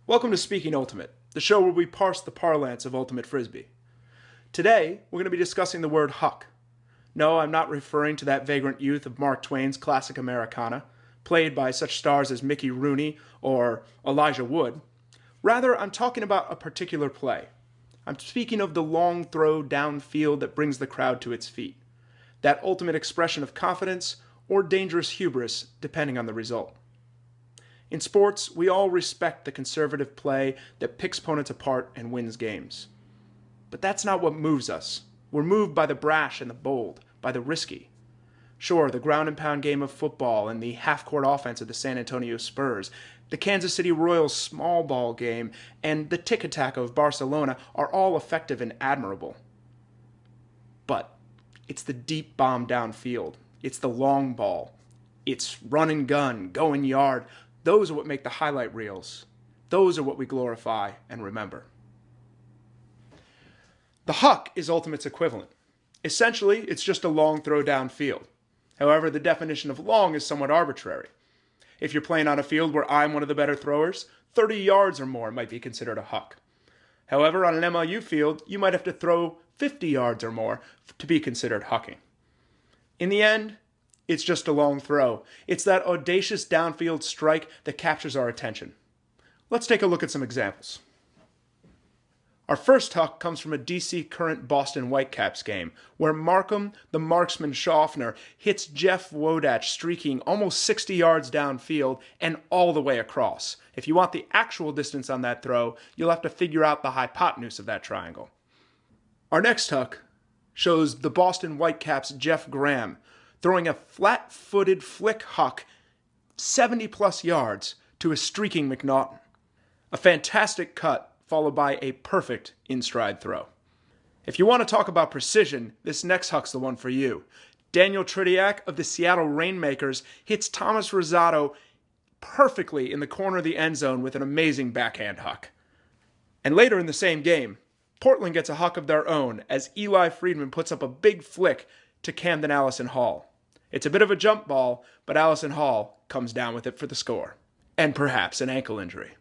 Welcome to Speaking Ultimate, the show where we parse the parlance of Ultimate Frisbee. Today, we're going to be discussing the word Huck. No, I'm not referring to that vagrant youth of Mark Twain's classic Americana, played by such stars as Mickey Rooney or Elijah Wood. Rather, I'm talking about a particular play. I'm speaking of the long throw downfield that brings the crowd to its feet. That ultimate expression of confidence or dangerous hubris, depending on the result. In sports, we all respect the conservative play that picks opponents apart and wins games. But that's not what moves us. We're moved by the brash and the bold, by the risky. Sure, the ground and pound game of football and the half-court offense of the San Antonio Spurs, the Kansas City Royals small ball game, and the tic-tac of Barcelona are all effective and admirable. But it's the deep bomb downfield. It's the long ball. It's run and gun, going yard. Those are what make the highlight reels. Those are what we glorify and remember. The Huck is Ultimate's equivalent. Essentially, it's just a long throw downfield. However, the definition of long is somewhat arbitrary. If you're playing on a field where I'm one of the better throwers, 30 yards or more might be considered a Huck. However, on an MLU field, you might have to throw 50 yards or more to be considered hucking. In the end, it's just a long throw. It's that audacious downfield strike that captures our attention. Let's take a look at some examples. Our first Huck comes from a DC Current Boston Whitecaps game, where Markham, the marksman Schaffner, hits Jeff Wodach streaking almost 60 yards downfield and all the way across. If you want the actual distance on that throw, you'll have to figure out the hypotenuse of that triangle. Our next Huck shows the Boston Whitecaps' Jeff Graham throwing a flat-footed flick Huck 70-plus yards to a streaking McNaughton. A fantastic cut followed by a perfect in-stride throw. If you want to talk about precision, this next Huck's the one for you. Daniel Tretiak of the Seattle Rainmakers hits Thomas Rosado perfectly in the corner of the end zone with an amazing backhand Huck. And later in the same game, Portland gets a Huck of their own as Eli Friedman puts up a big flick to Camden Allison Hall. It's a bit of a jump ball, but Allison Hall comes down with it for the score. And perhaps an ankle injury.